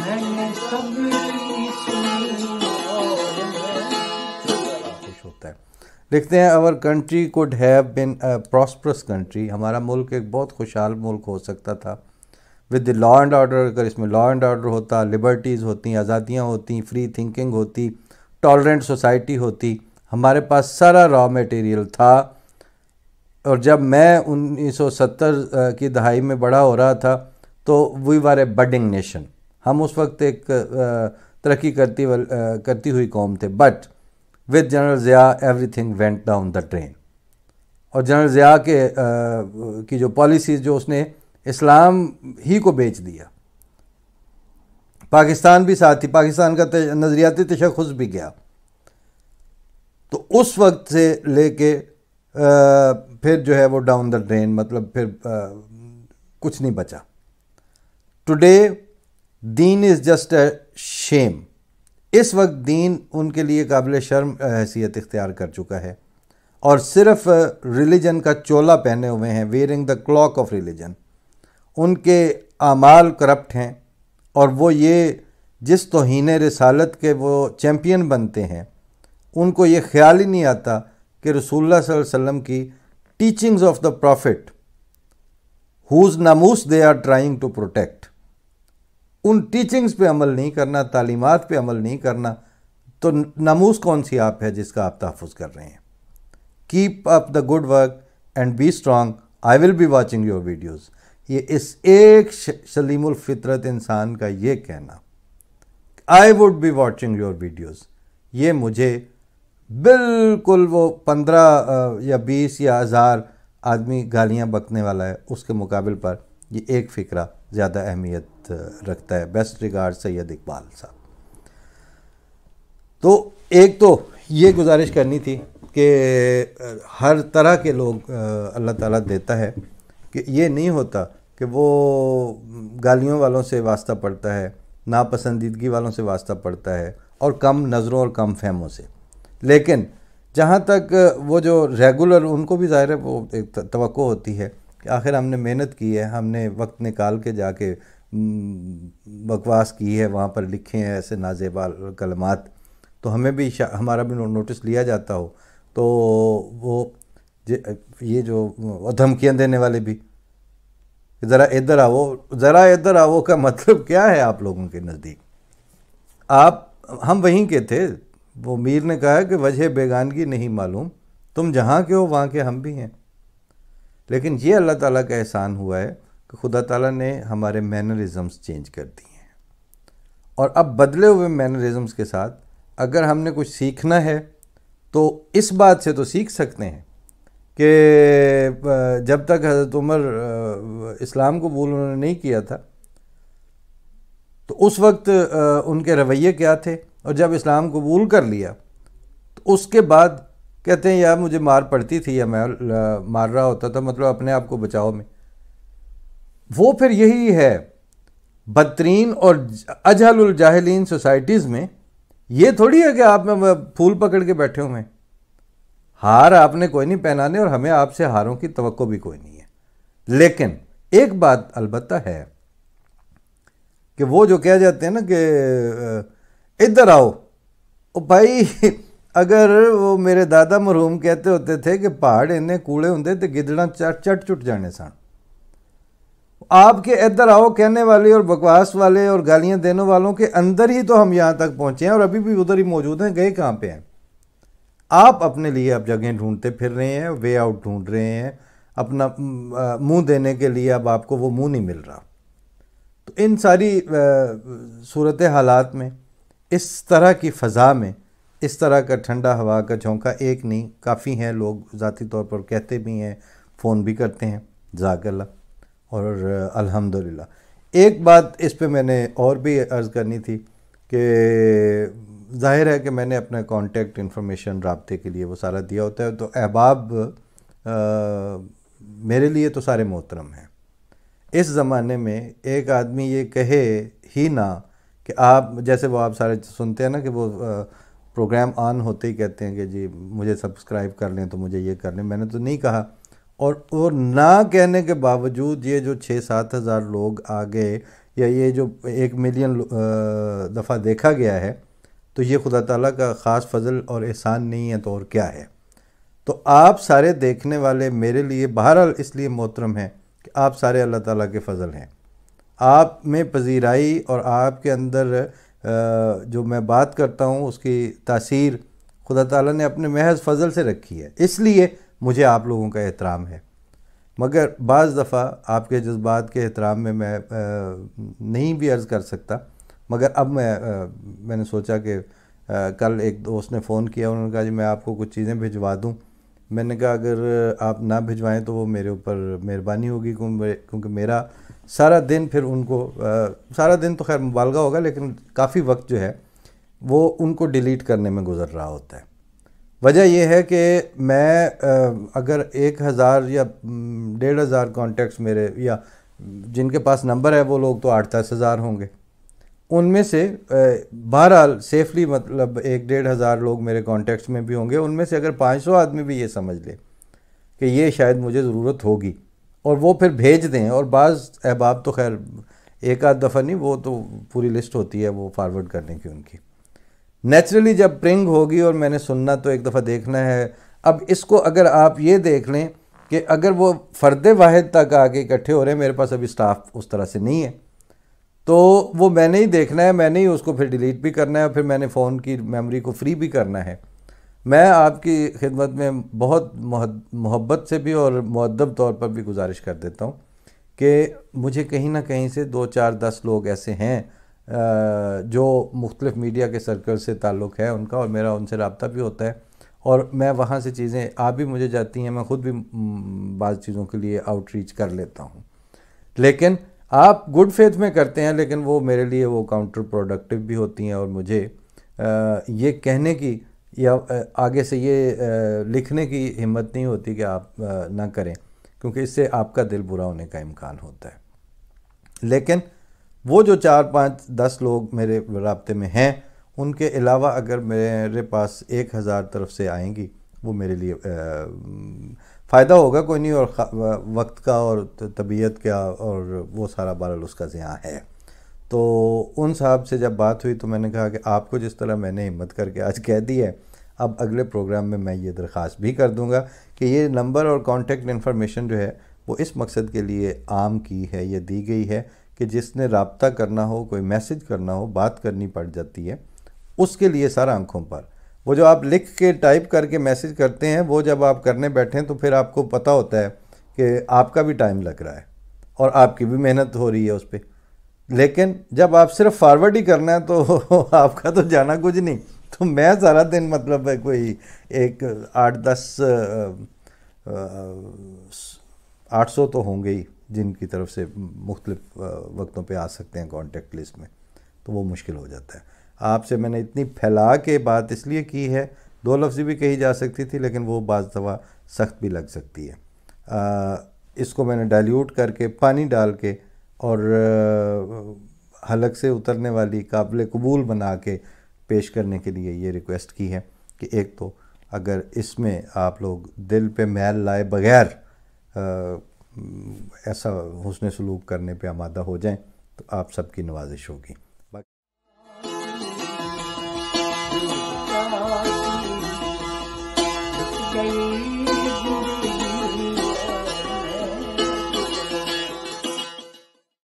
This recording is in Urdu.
خوش ہوتا ہے. لکھتے ہیں our country could have been a prosperous country. ہمارا ملک ایک بہت خوشحال ملک ہو سکتا تھا with the law and order. اگر اس میں law and order ہوتا, liberties ہوتی, آزادیاں ہوتی, free thinking ہوتی, tolerant society ہوتی, ہمارے پاس سارا را میٹیریل تھا. اور جب میں 1970 کی دہائی میں بڑا ہو رہا تھا تو وی وار اے بڈنگ نیشن. ہم اس وقت ایک ترقی کرتی ہوئی قوم تھے. But with general Zia every thing went down the drain. اور جنرل ضیاء کی جو پالیسیز, جو اس نے اسلام ہی کو بیچ دیا. پاکستان بھی ساتھ تھی, پاکستان کا نظریاتی تشخص بھی گیا. تو اس وقت سے لے کے پھر جو ہے وہ ڈاؤن دا ڈرین, مطلب پھر کچھ نہیں بچا. Today then is just a شیم. اس وقت دین ان کے لیے قابل شرم حیثیت اختیار کر چکا ہے اور صرف ریلیجن کا چولا پہنے ہوئے ہیں, wearing the cloak of religion. ان کے اعمال کرپٹ ہیں اور وہ یہ جس توہین رسالت کے وہ چیمپئن بنتے ہیں, ان کو یہ خیال ہی نہیں آتا کہ رسول اللہ صلی اللہ علیہ وسلم کی teachings of the prophet whose ناموس they are trying to protect, ان ٹیچنگز پہ عمل نہیں کرنا, تعلیمات پہ عمل نہیں کرنا, تو ناموس کون سی آپ ہے جس کا آپ تحفظ کر رہے ہیں. Keep up the good work and be strong. I will be watching your videos. یہ اس ایک سلیم الفطرت انسان کا یہ کہنا, I would be watching your videos, یہ مجھے بالکل وہ 15 یا 20 یا 1000 آدمی گالیاں بکنے والا ہے اس کے مقابل پر یہ ایک فکرہ زیادہ اہمیت رکھتا ہے. بیسٹ ریگارڈ سید اقبال صاحب. تو ایک تو یہ گزارش کرنی تھی کہ ہر طرح کے لوگ اللہ تعالیٰ دیتا ہے, کہ یہ نہیں ہوتا کہ وہ گالیوں والوں سے واسطہ پڑتا ہے, ناپسندیدگی والوں سے واسطہ پڑتا ہے, اور کم نظروں اور کم فہموں سے. لیکن جہاں تک وہ جو ریگولر, ان کو بھی ظاہر ہے وہ ایک توقع ہوتی ہے کہ آخر ہم نے محنت کی ہے, ہم نے وقت نکال کے جا کے بکواس کی ہے, وہاں پر لکھے ہیں ایسے نازیبا کلمات, تو ہمیں بھی ہمارا بھی نوٹس لیا جاتا ہو. تو وہ یہ جو دھمکیاں دینے والے بھی, ذرا ادھر آؤ کا مطلب کیا ہے آپ لوگوں کے نزدیک؟ ہم وہیں کے تھے. وہ میر نے کہا کہ وجہ بیگانگی نہیں معلوم, تم جہاں کے ہو وہاں کے ہم بھی ہیں. لیکن یہ اللہ تعالیٰ کا احسان ہوا ہے کہ خدا تعالیٰ نے ہمارے مینرزمز چینج کر دی ہیں, اور اب بدلے ہوئے مینرزمز کے ساتھ اگر ہم نے کچھ سیکھنا ہے تو اس بات سے تو سیکھ سکتے ہیں کہ جب تک حضرت عمر اسلام قبول انہوں نے نہیں کیا تھا تو اس وقت ان کے رویے کیا تھے, اور جب اسلام قبول کر لیا تو اس کے بعد کہتے ہیں یار مجھے مار پڑتی تھی یا میں مار رہا ہوتا تھا, مطلب اپنے آپ کو بچاؤ میں. وہ پھر یہی ہے بدترین اور اجہل الجاہلین سوسائٹیز میں. یہ تھوڑی ہے کہ آپ میں پھول پکڑ کے بیٹھے ہوئے ہیں, ہار آپ نے کوئی نہیں پہنانے اور ہمیں آپ سے ہاروں کی توقع بھی کوئی نہیں ہے. لیکن ایک بات البتہ ہے کہ وہ جو کہہ جاتے ہیں نا کہ ادھر آؤ, بھائی اگر وہ میرے دادا مرحوم کہتے ہوتے تھے کہ پہاڑ انہیں کوڑے ہوندے تے گدڑاں چٹ جانے سن, آپ کے ادھر آؤ کہنے والے اور بکواس والے اور گالیاں دینے والوں کے اندر ہی تو ہم یہاں تک پہنچے ہیں, اور ابھی بھی ادھر ہی موجود ہیں. گئے کہاں پہ ہیں آپ؟ اپنے لیے اب جگہیں ڈھونڈتے پھر رہے ہیں, وے آؤٹ ڈھونڈ رہے ہیں, اپنا منہ دینے کے لیے اب آپ کو وہ منہ نہیں مل رہا. تو ان ساری صورت حالات میں, اس طرح کی فضا میں, اس طرح کا ٹھنڈا ہوا کا جھونکا ایک نہیں کافی ہیں. لوگ ذاتی طور پر کہتے بھی ہیں, فون بھی کرتے ہیں, جزاک اللہ. اور الحمدللہ ایک بات اس پہ میں نے اور بھی عرض کرنی تھی کہ ظاہر ہے کہ میں نے اپنا کانٹیکٹ انفارمیشن رابطے کے لیے وہ سارا دیا ہوتا ہے, تو احباب میرے لیے تو سارے محترم ہیں. اس زمانے میں ایک آدمی یہ کہے ہی نہ کہ آپ جیسے وہ آپ سارے سنتے ہیں نا کہ وہ پروگرام آن ہوتے ہی کہتے ہیں کہ جی مجھے سبسکرائب کر لیں تو مجھے یہ کر لیں. میں نے تو نہیں کہا, اور نہ کہنے کے باوجود یہ جو 6-7 ہزار لوگ آ گئے یا یہ جو 1 ملین دفعہ دیکھا گیا ہے تو یہ خدا تعالیٰ کا خاص فضل اور احسان نہیں ہے تو اور کیا ہے؟ تو آپ سارے دیکھنے والے میرے لیے بہرحال اس لیے محترم ہیں کہ آپ سارے اللہ تعالیٰ کے فضل ہیں. آپ میں پذیرائی اور آپ کے اندر جو میں بات کرتا ہوں اس کی تاثیر خدا تعالیٰ نے اپنے محض فضل سے رکھی ہے، اس لیے مجھے آپ لوگوں کا احترام ہے. مگر بعض دفعہ آپ کے جذبات کے احترام میں نہیں بھی عرض کر سکتا. مگر اب میں نے سوچا کہ کل ایک دوست نے فون کیا، انہوں نے کہا جی میں آپ کو کچھ چیزیں بھجوا دوں. میں نے کہا اگر آپ نہ بھجوائیں تو وہ میرے اوپر مہربانی ہوگی، کیونکہ میرا سارا دن پھر ان کو سارا دن تو خیر مبالغہ ہوگا لیکن کافی وقت جو ہے وہ ان کو ڈیلیٹ کرنے میں گزر رہا ہوتا ہے. وجہ یہ ہے کہ میں اگر 1000 یا 1500 کانٹیکٹس میرے یا جن کے پاس نمبر ہے وہ لوگ تو 8-10 ہزار ہوں گے، ان میں سے بہرحال سیفلی مطلب 1-1500 لوگ میرے کانٹیکٹس میں بھی ہوں گے. ان میں سے اگر 500 آدمی بھی یہ سمجھ لے کہ یہ شاید مجھے ضرورت ہوگی اور وہ پھر بھیج دیں، اور بعض احباب تو خیر ایک آدھ دفعہ نہیں، وہ تو پوری لسٹ ہوتی ہے وہ فارورڈ کرنے کی ان کی. نیچرلی جب پرنگ ہوگی اور میں نے سننا تو ایک دفعہ دیکھنا ہے. اب اس کو اگر آپ یہ دیکھ لیں کہ اگر وہ فرد واحد تک آگے اکٹھے ہو رہے ہیں، میرے پاس ابھی سٹاف اس طرح سے نہیں ہے، تو وہ میں نے ہی دیکھنا ہے، میں نے ہی اس کو پھر ڈیلیٹ بھی کرنا ہے اور پھر میں نے فون کی میموری کو فری بھی کرنا ہے. میں آپ کی خدمت میں بہت محبت سے بھی اور مؤدب طور پر بھی گزارش کر دیتا ہوں کہ مجھے کہیں نہ کہیں سے 2-4-10 لوگ ایسے ہیں جو مختلف میڈیا کے سرکل سے تعلق ہے ان کا، اور میرا ان سے رابطہ بھی ہوتا ہے اور میں وہاں سے چیزیں آپ بھی مجھے جاتی ہیں، میں خود بھی بعض چیزوں کے لیے آؤٹ ریچ کر لیتا ہوں. لیکن آپ گڈ فیتھ میں کرتے ہیں، لیکن وہ میرے لیے وہ کاؤنٹر پروڈکٹیو بھی ہوتی ہیں، اور مجھے یہ کہنے کی یا آگے سے یہ لکھنے کی ہمت نہیں ہوتی کہ آپ نہ کریں، کیونکہ اس سے آپ کا دل برا ہونے کا امکان ہوتا ہے. لیکن وہ جو 4-5-10 لوگ میرے رابطے میں ہیں، ان کے علاوہ اگر میرے پاس 1000 طرف سے آئیں گی وہ میرے لیے فائدہ ہوگا کوئی نہیں، اور وقت کا اور طبیعت کا اور وہ سارا بہرحال اس کا زیاں ہے. تو ان صاحب سے جب بات ہوئی تو میں نے کہا کہ آپ کو جس طرح میں نے ہمت کر کے آج کہہ دی ہے، اب اگلے پروگرام میں یہ درخواست بھی کر دوں گا کہ یہ نمبر اور کانٹیکٹ انفارمیشن جو ہے وہ اس مقصد کے لیے عام کی ہے، یہ دی گئی ہے کہ جس نے رابطہ کرنا ہو، کوئی میسج کرنا ہو، بات کرنی پڑ جاتی ہے، اس کے لیے سارا آنکھوں پر. وہ جو آپ لکھ کے ٹائپ کر کے میسج کرتے ہیں، وہ جب آپ کرنے بیٹھیں تو پھر آپ کو پتہ ہوتا ہے کہ آپ کا بھی ٹائم لگ رہا ہے اور آپ کی بھی محنت ہو رہی ہے اس پہ. لیکن جب آپ صرف فارورڈ ہی کرنا ہے تو آپ کا تو جانا کچھ نہیں. تو میں سارا دن مطلب کوئی 800 تو ہوں گے ہی جن کی طرف سے مختلف وقتوں پہ آ سکتے ہیں کانٹیکٹ لسٹ میں، تو وہ مشکل ہو جاتا ہے. آپ سے میں نے اتنی پھیلا کے بات اس لیے کی ہے، 2 لفظ بھی کہی جا سکتی تھی لیکن وہ بعض دفعہ سخت بھی لگ سکتی ہے. اس کو میں نے ڈائلیوٹ کر کے پانی ڈال کے اور حلق سے اترنے والی قابل قبول بنا کے پیش کرنے کے لیے یہ ریکویسٹ کی ہے کہ ایک تو اگر اس میں آپ لوگ دل پہ میل لائے بغیر ایسا حسن سلوک کرنے پہ آمادہ ہو جائیں تو آپ سب کی نوازش ہوگی.